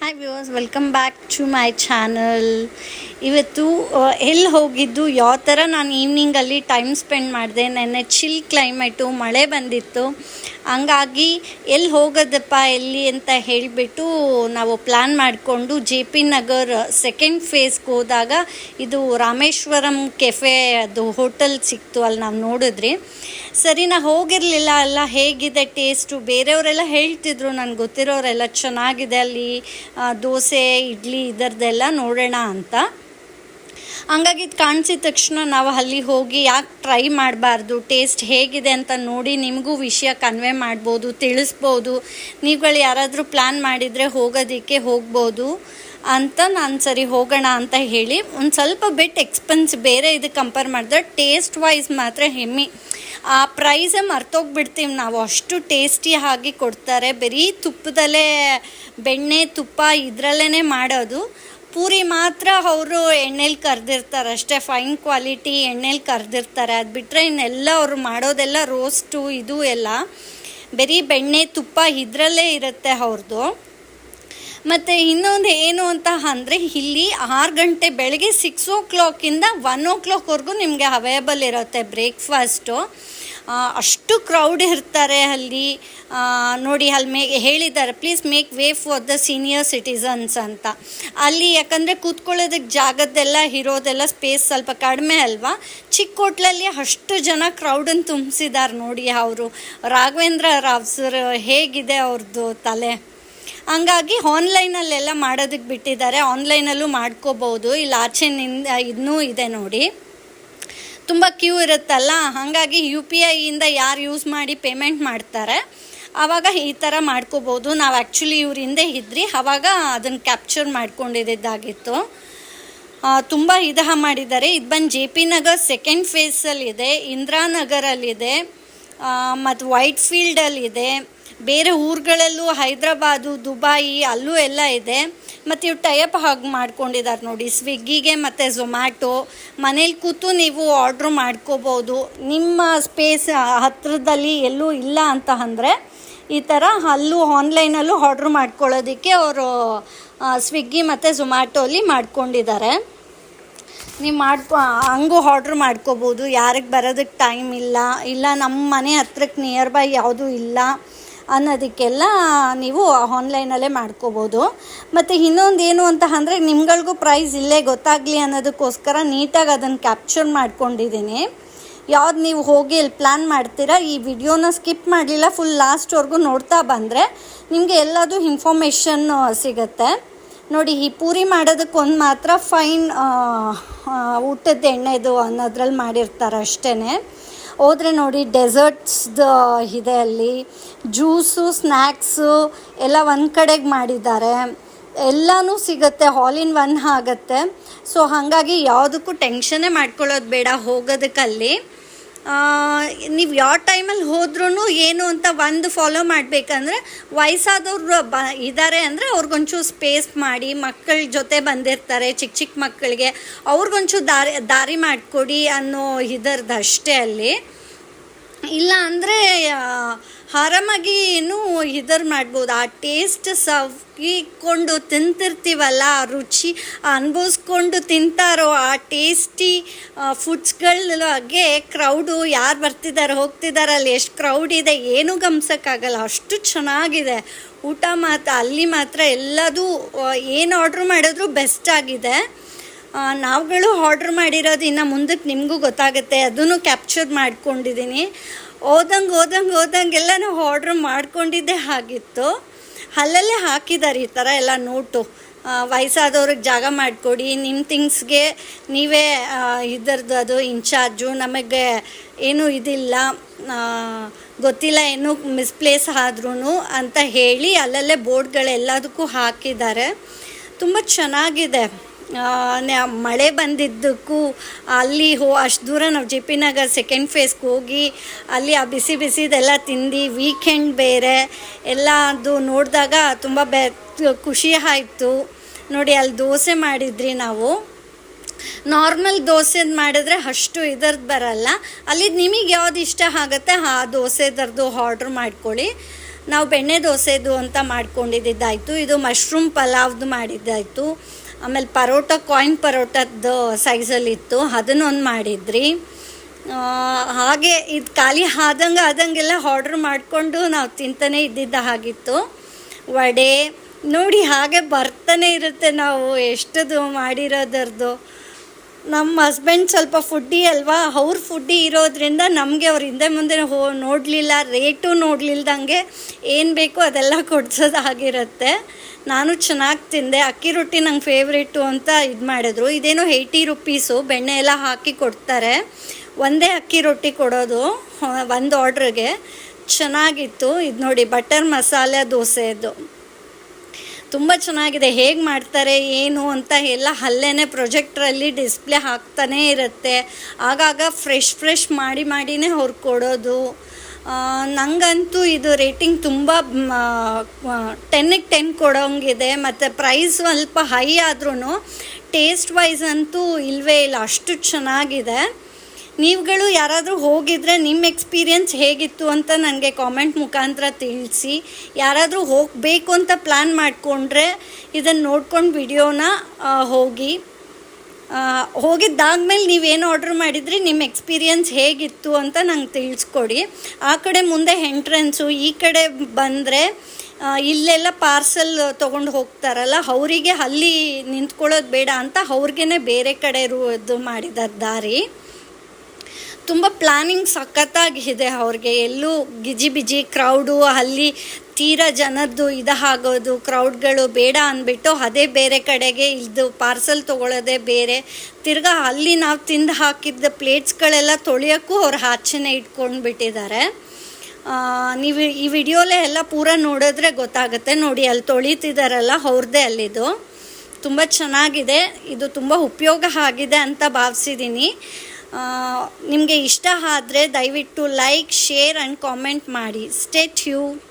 Hi viewers, welcome back to my channel. ಇವತ್ತು ಎಲ್ಲಿ ಹೋಗಿದ್ದು, ಯಾವ ಥರ ನಾನು ಈವ್ನಿಂಗಲ್ಲಿ ಟೈಮ್ ಸ್ಪೆಂಡ್ ಮಾಡಿದೆ. ನೆನ್ನೆ ಚಿಲ್ ಕ್ಲೈಮೇಟು, ಮಳೆ ಬಂದಿತ್ತು. ಹಂಗಾಗಿ ಎಲ್ಲಿ ಹೋಗೋದಪ್ಪ ಎಲ್ಲಿ ಅಂತ ಹೇಳಿಬಿಟ್ಟು ನಾವು ಪ್ಲ್ಯಾನ್ ಮಾಡಿಕೊಂಡು ಜೆ ಪಿ ನಗರ್ ಸೆಕೆಂಡ್ ಫೇಸ್ಗೆ ಹೋದಾಗ ಇದು ರಾಮೇಶ್ವರಂ ಕೆಫೆ ಅದು ಹೋಟೆಲ್ ಸಿಕ್ತು. ಅಲ್ಲಿ ನಾವು ನೋಡಿದ್ರಿ. ಸರಿ, ನಾ ಹೋಗಿರಲಿಲ್ಲ. ಅಲ್ಲ ಹೇಗಿದೆ ಟೇಸ್ಟು, ಬೇರೆಯವರೆಲ್ಲ ಹೇಳ್ತಿದ್ರು, ನನಗೆ ಗೊತ್ತಿರೋರೆಲ್ಲ ಚೆನ್ನಾಗಿದೆ ಅಲ್ಲಿ ದೋಸೆ ಇಡ್ಲಿ ಇದರದ್ದೆಲ್ಲ ನೋಡೋಣ ಅಂತ. ಹಂಗಾಗಿ ಇದು ಕಾಣಿಸಿದ ತಕ್ಷಣ ನಾವು ಅಲ್ಲಿ ಹೋಗಿ ಯಾಕೆ ಟ್ರೈ ಮಾಡಬಾರ್ದು, ಟೇಸ್ಟ್ ಹೇಗಿದೆ ಅಂತ ನೋಡಿ ನಿಮಗೂ ವಿಷಯ ಕನ್ವೆ ಮಾಡ್ಬೋದು, ತಿಳಿಸ್ಬೋದು. ನೀವುಗಳು ಯಾರಾದರೂ ಪ್ಲ್ಯಾನ್ ಮಾಡಿದರೆ ಹೋಗೋದಕ್ಕೆ ಹೋಗ್ಬೋದು ಅಂತ ನಾನು ಸರಿ ಹೋಗೋಣ ಅಂತ ಹೇಳಿ. ಒಂದು ಸ್ವಲ್ಪ ಬಿಟ್ ಎಕ್ಸ್ಪೆನ್ಸ್ ಬೇರೆ ಇದಕ್ಕೆ ಕಂಪೇರ್ ಮಾಡಿದ್ರೆ ಟೇಸ್ಟ್ ವೈಸ್ ಮಾತ್ರ ಹೆಮ್ಮೆ. ಆ ಪ್ರೈಸೇ ಮರ್ತೋಗ್ಬಿಡ್ತೀವಿ ನಾವು, ಅಷ್ಟು ಟೇಸ್ಟಿ ಆಗಿ ಕೊಡ್ತಾರೆ. ಬರೀ ತುಪ್ಪದಲ್ಲೇ ಬೆಣ್ಣೆ ತುಪ್ಪ ಇದರಲ್ಲೇ ಮಾಡೋದು. ಪೂರಿ ಮಾತ್ರ ಅವರು ಎಣ್ಣೆಲಿ ಕರೆದಿರ್ತಾರೆ ಅಷ್ಟೇ, ಫೈನ್ ಕ್ವಾಲಿಟಿ ಎಣ್ಣೆಲಿ ಕರೆದಿರ್ತಾರೆ. ಅದು ಬಿಟ್ಟರೆ ಇನ್ನೆಲ್ಲ ಅವರು ಮಾಡೋದೆಲ್ಲ ರೋಸ್ಟು ಇದು ಎಲ್ಲ ಬರೀ ಬೆಣ್ಣೆ ತುಪ್ಪ ಇದರಲ್ಲೇ ಇರುತ್ತೆ ಅವ್ರದ್ದು. ಮತ್ತು ಇನ್ನೊಂದು ಏನು ಅಂತ ಅಂದರೆ, ಇಲ್ಲಿ 6 ಗಂಟೆ ಬೆಳಗ್ಗೆ 6 o'clock 1 o'clock ನಿಮಗೆ ಅವೈಲೇಬಲ್ ಇರುತ್ತೆ ಬ್ರೇಕ್ಫಾಸ್ಟು. ಅಷ್ಟು ಕ್ರೌಡ್ ಇರ್ತಾರೆ ಅಲ್ಲಿ. ನೋಡಿ, ಅಲ್ಲಿ ಹೇಳಿದ್ದಾರೆ, please make way for the senior citizens ಅಂತ. ಅಲ್ಲಿ ಯಾಕಂದರೆ ಕೂತ್ಕೊಳ್ಳೋದಕ್ಕೆ ಜಾಗದ್ದೆಲ್ಲ ಇರೋದೆಲ್ಲ ಸ್ಪೇಸ್ ಸ್ವಲ್ಪ ಕಡಿಮೆ ಅಲ್ವಾ. ಚಿಕ್ಕ ಹೋಟ್ಲಲ್ಲಿ ಅಷ್ಟು ಜನ ಕ್ರೌಡನ್ನು ತುಂಬಿಸಿದ್ದಾರೆ ನೋಡಿ. ಅವರು ರಾಘವೇಂದ್ರ ರಾವ್ ಸರ್ ಹೇಗಿದೆ ಅವ್ರದ್ದು ತಲೆ. ಹಂಗಾಗಿ ಆನ್ಲೈನಲ್ಲೆಲ್ಲ ಮಾಡೋದಕ್ಕೆ ಬಿಟ್ಟಿದ್ದಾರೆ, ಆನ್ಲೈನಲ್ಲೂ ಮಾಡ್ಕೋಬೋದು. ಇಲ್ಲಿ ಆಚೆನಿಂದ ಇನ್ನೂ ಇದೆ ನೋಡಿ, ತುಂಬ ಕ್ಯೂ ಇರುತ್ತಲ್ಲ. ಹಾಗಾಗಿ UPIಯಿಂದ ಯಾರು ಯೂಸ್ ಮಾಡಿ ಪೇಮೆಂಟ್ ಮಾಡ್ತಾರೆ ಆವಾಗ ಈ ಥರ ಮಾಡ್ಕೋಬೋದು. ನಾವು ಆ್ಯಕ್ಚುಲಿ ಇವ್ರ ಹಿಂದೆ ಇದ್ರಿ, ಆವಾಗ ಅದನ್ನು ಕ್ಯಾಪ್ಚರ್ ಮಾಡ್ಕೊಂಡಿದ್ದಾಗಿತ್ತು. ತುಂಬ ಮಾಡಿದ್ದಾರೆ. ಇದು ಬಂದು ಜೆ ಪಿ ನಗರ್ ಸೆಕೆಂಡ್ ಫೇಸಲ್ಲಿದೆ, ಇಂದಿರಾನಗರಲ್ಲಿದೆ, ಮತ್ತು ವೈಟ್ ಫೀಲ್ಡಲ್ಲಿದೆ. ಬೇರೆ ಊರುಗಳಲ್ಲೂ ಹೈದ್ರಾಬಾದು ದುಬಾಯಿ ಅಲ್ಲೂ ಎಲ್ಲ ಇದೆ. ಮತ್ತು ಇವು ಟೈಪ್ ಹಾಗೆ ಮಾಡ್ಕೊಂಡಿದ್ದಾರೆ ನೋಡಿ, ಸ್ವಿಗ್ಗಿಗೆ ಮತ್ತು ಝೊಮ್ಯಾಟೊ. ಮನೇಲಿ ಕೂತು ನೀವು ಆರ್ಡ್ರ್ ಮಾಡ್ಕೋಬೋದು. ನಿಮ್ಮ ಸ್ಪೇಸ್ ಹತ್ತಿರದಲ್ಲಿ ಎಲ್ಲೂ ಇಲ್ಲ ಅಂತ ಅಂದರೆ ಈ ಥರ ಅಲ್ಲೂ ಆನ್ಲೈನಲ್ಲೂ ಆರ್ಡ್ರ್ ಮಾಡ್ಕೊಳ್ಳೋದಕ್ಕೆ ಅವರು ಸ್ವಿಗ್ಗಿ ಮತ್ತು ಝೊಮ್ಯಾಟೊಲ್ಲಿ ಮಾಡ್ಕೊಂಡಿದ್ದಾರೆ. ನೀವು ಹಂಗೂ ಆರ್ಡ್ರ್ ಮಾಡ್ಕೋಬೋದು. ಯಾರಿಗೆ ಬರೋದಕ್ಕೆ ಟೈಮ್ ಇಲ್ಲ ನಮ್ಮ ಮನೆ ಹತ್ರಕ್ಕೆ ನಿಯರ್ ಬೈ ಯಾವುದೂ ಇಲ್ಲ ಅನ್ನೋದಕ್ಕೆಲ್ಲ ನೀವು ಆನ್ಲೈನಲ್ಲೇ ಮಾಡ್ಕೋಬೋದು. ಮತ್ತು ಇನ್ನೊಂದು ಏನು ಅಂತ ಅಂದರೆ, ನಿಮ್ಗಳಿಗೂ ಪ್ರೈಸ್ ಇಲ್ಲೇ ಗೊತ್ತಾಗಲಿ ಅನ್ನೋದಕ್ಕೋಸ್ಕರ ನೀಟಾಗಿ ಅದನ್ನು ಕ್ಯಾಪ್ಚರ್ ಮಾಡ್ಕೊಂಡಿದ್ದೀನಿ. ಯಾವ್ದು ನೀವು ಹೋಗಿ ಇಲ್ಲಿ ಪ್ಲ್ಯಾನ್ ಮಾಡ್ತೀರಾ, ಈ ವಿಡಿಯೋನ ಸ್ಕಿಪ್ ಮಾಡಲಿಲ್ಲ, ಫುಲ್ ಲಾಸ್ಟ್ವರೆಗೂ ನೋಡ್ತಾ ಬಂದರೆ ನಿಮಗೆ ಎಲ್ಲದೂ ಇನ್ಫಾರ್ಮೇಷನ್ ಸಿಗುತ್ತೆ. ನೋಡಿ, ಈ ಪೂರಿ ಮಾಡೋದಕ್ಕೊಂದು ಮಾತ್ರ ಫೈನ್ ಊಟದ ಎಣ್ಣೆದು ಅನ್ನೋದ್ರಲ್ಲಿ ಮಾಡಿರ್ತಾರೆ ಅಷ್ಟೇ. ಹೋದರೆ ನೋಡಿ, ಡೆಸರ್ಟ್ಸ್ದು ಇದೆ ಅಲ್ಲಿ, ಜ್ಯೂಸು ಸ್ನ್ಯಾಕ್ಸು ಎಲ್ಲ ಒಂದು ಕಡೆಗೆ ಮಾಡಿದ್ದಾರೆ. ಎಲ್ಲನೂ ಸಿಗುತ್ತೆ, ಆಲ್ ಇನ್ ಒನ್ ಆಗುತ್ತೆ. ಸೊ ಹಾಗಾಗಿ ಯಾವುದಕ್ಕೂ ಟೆನ್ಷನ್ನೇ ಮಾಡ್ಕೊಳ್ಳೋದು ಬೇಡ ಹೋಗೋದಕ್ಕಲ್ಲಿ. ನೀವು ಯಾವ ಟೈಮಲ್ಲಿ ಹೋದ್ರೂ ಏನು ಅಂತ ಒಂದು ಫಾಲೋ ಮಾಡಬೇಕಂದ್ರೆ, ವಯಸ್ಸಾದವ್ರು ಇದ್ದಾರೆ ಅಂದರೆ ಅವ್ರಿಗೊಂಚೂರು ಸ್ಪೇಸ್ ಮಾಡಿ, ಮಕ್ಕಳ ಜೊತೆ ಬಂದಿರ್ತಾರೆ ಚಿಕ್ಕ ಮಕ್ಕಳಿಗೆ, ಅವ್ರಿಗೊಂಚೂರು ದಾರಿ ಮಾಡಿಕೊಡಿ ಅನ್ನೋ ಇದರದ್ದು ಅಷ್ಟೇ ಅಲ್ಲಿ. ಇಲ್ಲ ಅಂದರೆ ಆರಾಮಾಗಿ ಮಾಡ್ಬೋದು. ಆ ಟೇಸ್ಟ್ ಸವಿಕೊಂಡು ತಿಂತಿರ್ತೀವಲ್ಲ, ಆ ರುಚಿ ಅನುಭವಿಸ್ಕೊಂಡು ತಿಂತಾರೋ ಆ ಟೇಸ್ಟಿ ಫುಡ್ಸ್ಗಳಿಗೆ ಕ್ರೌಡು ಯಾರು ಬರ್ತಿದ್ದಾರೆ ಹೋಗ್ತಿದ್ದಾರೆ, ಅಲ್ಲಿ ಎಷ್ಟು ಕ್ರೌಡ್ ಇದೆ ಏನೂ ಗಮನಿಸೋಕ್ಕಾಗಲ್ಲ, ಅಷ್ಟು ಚೆನ್ನಾಗಿದೆ ಊಟ. ಅಲ್ಲಿ ಮಾತ್ರ ಎಲ್ಲದೂ ಏನು ಆರ್ಡ್ರ್ ಮಾಡಿದ್ರು ಬೆಸ್ಟ್ ಆಗಿದೆ. ನಾವುಗಳು ಆರ್ಡ್ರ್ ಮಾಡಿರೋದು ಇನ್ನು ಮುಂದಕ್ಕೆ ನಿಮಗೂ ಗೊತ್ತಾಗುತ್ತೆ, ಅದನ್ನು ಕ್ಯಾಪ್ಚರ್ ಮಾಡ್ಕೊಂಡಿದ್ದೀನಿ. ಹೋದಂಗೆಲ್ಲ ನಾವು ಆರ್ಡ್ರ್ ಮಾಡ್ಕೊಂಡಿದ್ದೇ ಆಗಿತ್ತು. ಅಲ್ಲಲ್ಲೇ ಹಾಕಿದ್ದಾರೆ ಈ ಥರ ಎಲ್ಲ ನೋಟು, ವಯಸ್ಸಾದವ್ರಿಗೆ ಜಾಗ ಮಾಡಿಕೊಡಿ, ನಿಮ್ಮ ಥಿಂಗ್ಸ್ಗೆ ನೀವೇ ಇದರದ್ದು ಅದು ಇನ್ಚಾರ್ಜು, ನಮಗೆ ಏನೂ ಇದಿಲ್ಲ ಗೊತ್ತಿಲ್ಲ ಏನು ಮಿಸ್ಪ್ಲೇಸ್ ಆದ್ರೂ ಅಂತ ಹೇಳಿ ಅಲ್ಲಲ್ಲೇ ಬೋರ್ಡ್ಗಳೆಲ್ಲದಕ್ಕೂ ಹಾಕಿದ್ದಾರೆ. ತುಂಬ ಚೆನ್ನಾಗಿದೆ. ಮಳೆ ಬಂದಿದ್ದಕ್ಕೂ ಅಲ್ಲಿ ಅಷ್ಟು ದೂರ ನಾವು ಜೆ ಪಿ ನಗರ್ ಸೆಕೆಂಡ್ ಫೇಸ್ಗೆ ಹೋಗಿ ಅಲ್ಲಿ ಆ ಬಿಸಿದೆಲ್ಲ ತಿಂದು, ವೀಕೆಂಡ್ ಬೇರೆ ಎಲ್ಲ ಅದು ನೋಡಿದಾಗ ತುಂಬ ಖುಷಿ ಆಯಿತು ನೋಡಿ. ಅಲ್ಲಿ ದೋಸೆ ಮಾಡಿದ್ರಿ ನಾವು. ನಾರ್ಮಲ್ ದೋಸೆ ಮಾಡಿದ್ರೆ ಅಷ್ಟು ಇದರದ್ದು ಬರಲ್ಲ. ಅಲ್ಲಿ ನಿಮಗೆ ಯಾವ್ದು ಇಷ್ಟ ಆಗುತ್ತೆ ಆ ದೋಸೆದರದ್ದು ಆರ್ಡ್ರ್ ಮಾಡ್ಕೊಳ್ಳಿ. ನಾವು ಬೆಣ್ಣೆ ದೋಸೆದು ಅಂತ ಮಾಡ್ಕೊಂಡಿದ್ದಾಯಿತು, ಇದು ಮಶ್ರೂಮ್ ಪಲಾವ್ದು ಮಾಡಿದ್ದಾಯಿತು, ಆಮೇಲೆ ಪರೋಟ ಕಾಯಿನ್ ಪರೋಟದ್ದು ಸೈಜಲ್ಲಿತ್ತು ಅದನ್ನೊಂದು ಮಾಡಿದ್ರಿ. ಹಾಗೆ ಇದು ಖಾಲಿ ಆದಂಗೆಲ್ಲ ಆರ್ಡ್ರ್ ಮಾಡಿಕೊಂಡು ನಾವು ತಿಂತಾನೆ ಇದ್ದಿದ್ದ ಹಾಗಿತ್ತು. ವಡೆ ನೋಡಿ ಹಾಗೆ ಬರ್ತಾನೆ ಇರುತ್ತೆ, ನಾವು ಎಷ್ಟದು ಮಾಡಿರೋದರದು. ನಮ್ಮ ಹಸ್ಬೆಂಡ್ ಸ್ವಲ್ಪ ಫುಡ್ಡಿ ಅಲ್ವಾ, ಅವ್ರ ಫುಡ್ಡಿ ಇರೋದ್ರಿಂದ ನಮಗೆ ಅವ್ರ ಹಿಂದೆ ಮುಂದೆ ನೋಡಲಿಲ್ಲ, ರೇಟು ನೋಡಲಿಲ್ದಂಗೆ ಏನು ಬೇಕೋ ಅದೆಲ್ಲ ಕೊಡ್ಸೋದಾಗಿರುತ್ತೆ. ನಾನು ಚೆನ್ನಾಗಿ ತಿಂದೆ. ಅಕ್ಕಿ ರೊಟ್ಟಿ ನಂಗೆ ಫೇವ್ರೇಟು ಅಂತ ಇದು ಮಾಡಿದ್ರು. ಇದೇನೋ 80 ರುಪೀಸು, ಬೆಣ್ಣೆ ಎಲ್ಲ ಹಾಕಿ ಕೊಡ್ತಾರೆ. ಒಂದೇ ಅಕ್ಕಿ ರೊಟ್ಟಿ ಕೊಡೋದು ಒಂದು ಆರ್ಡ್ರಿಗೆ. ಚೆನ್ನಾಗಿತ್ತು. ಇದು ನೋಡಿ ಬಟರ್ ಮಸಾಲೆ ದೋಸೆದು ತುಂಬ ಚೆನ್ನಾಗಿದೆ. ಹೇಗೆ ಮಾಡ್ತಾರೆ ಏನು ಅಂತ ಎಲ್ಲ ಅಲ್ಲೇ ಪ್ರೊಜೆಕ್ಟ್ರಲ್ಲಿ ಡಿಸ್ಪ್ಲೇ ಹಾಕ್ತಾನೇ ಇರುತ್ತೆ. ಆಗಾಗ ಫ್ರೆಶ್ ಮಾಡಿನೇ ಅವ್ರು ಕೊಡೋದು. ನನಗಂತೂ ಇದು ರೇಟಿಂಗ್ ತುಂಬ 10ಗೆ 10 ಕೊಡೋಂಗಿದೆ. ಮತ್ತು ಪ್ರೈಸ್ ಸ್ವಲ್ಪ ಹೈ ಆದ್ರೂ ಟೇಸ್ಟ್ ವೈಸ್ ಅಂತೂ ಇಲ್ಲವೇ ಇಲ್ಲ, ಅಷ್ಟು ಚೆನ್ನಾಗಿದೆ. ನೀವುಗಳು ಯಾರಾದರೂ ಹೋಗಿದ್ರೆ ನಿಮ್ಮ ಎಕ್ಸ್ಪೀರಿಯನ್ಸ್ ಹೇಗಿತ್ತು ಅಂತ ನನಗೆ ಕಾಮೆಂಟ್ ಮುಖಾಂತರ ತಿಳಿಸಿ. ಯಾರಾದರೂ ಹೋಗಬೇಕು ಅಂತ ಪ್ಲ್ಯಾನ್ ಮಾಡಿಕೊಂಡ್ರೆ ಇದನ್ನು ನೋಡ್ಕೊಂಡು ವಿಡಿಯೋನ ಹೋಗಿದ್ದಾದ್ಮೇಲೆ ನೀವೇನು ಆರ್ಡ್ರ್ ಮಾಡಿದ್ರಿ, ನಿಮ್ಮ ಎಕ್ಸ್ಪೀರಿಯನ್ಸ್ ಹೇಗಿತ್ತು ಅಂತ ನಂಗೆ ತಿಳಿಸ್ಕೊಡಿ. ಆ ಕಡೆ ಮುಂದೆ ಎಂಟ್ರೆನ್ಸು, ಈ ಕಡೆ ಬಂದರೆ ಇಲ್ಲೆಲ್ಲ ಪಾರ್ಸಲ್ ತೊಗೊಂಡು ಹೋಗ್ತಾರಲ್ಲ, ಅವರಿಗೆ ಅಲ್ಲಿ ನಿಂತ್ಕೊಳ್ಳೋದು ಬೇಡ ಅಂತ ಅವ್ರಿಗೇ ಬೇರೆ ಕಡೆ ಇದು ಮಾಡಿದ್ದಾರೆ ದಾರಿ. ತುಂಬ ಪ್ಲ್ಯಾನಿಂಗ್ ಸಖತ್ತಾಗಿದೆ ಅವ್ರಿಗೆ. ಎಲ್ಲೂ ಗಿಜಿಬಿಜಿ ಕ್ರೌಡು, ಅಲ್ಲಿ ತೀರಾ ಜನದ್ದು ಆಗೋದು, ಕ್ರೌಡ್ಗಳು ಬೇಡ ಅಂದ್ಬಿಟ್ಟು ಅದೇ ಬೇರೆ ಕಡೆಗೆ ಇದು ಪಾರ್ಸಲ್ ತೊಗೊಳ್ಳೋದೇ ಬೇರೆ. ತಿರ್ಗಾ ಅಲ್ಲಿ ನಾವು ತಿಂದು ಹಾಕಿದ್ದ ಪ್ಲೇಟ್ಸ್ಗಳೆಲ್ಲ ತೊಳೆಯೋಕ್ಕೂ ಅವ್ರು ಆಚೆನೇ ಇಟ್ಕೊಂಡು ಬಿಟ್ಟಿದ್ದಾರೆ. ನೀವು ಈ ವಿಡಿಯೋಲೇ ಎಲ್ಲ ಪೂರ ನೋಡಿದ್ರೆ ಗೊತ್ತಾಗುತ್ತೆ. ನೋಡಿ ಅಲ್ಲಿ ತೊಳಿತಿದ್ದಾರಲ್ಲ, ಅವ್ರದ್ದೇ ಅಲ್ಲಿದು. ತುಂಬ ಚೆನ್ನಾಗಿದೆ. ಇದು ತುಂಬ ಉಪಯೋಗ ಆಗಿದೆ ಅಂತ ಭಾವಿಸಿದ್ದೀನಿ. ನಿಮಗೆ ಇಷ್ಟ ಆದರೆ ದಯವಿಟ್ಟು ಲೈಕ್, ಶೇರ್ ಆ್ಯಂಡ್ ಕಾಮೆಂಟ್ ಮಾಡಿ. Stay tuned.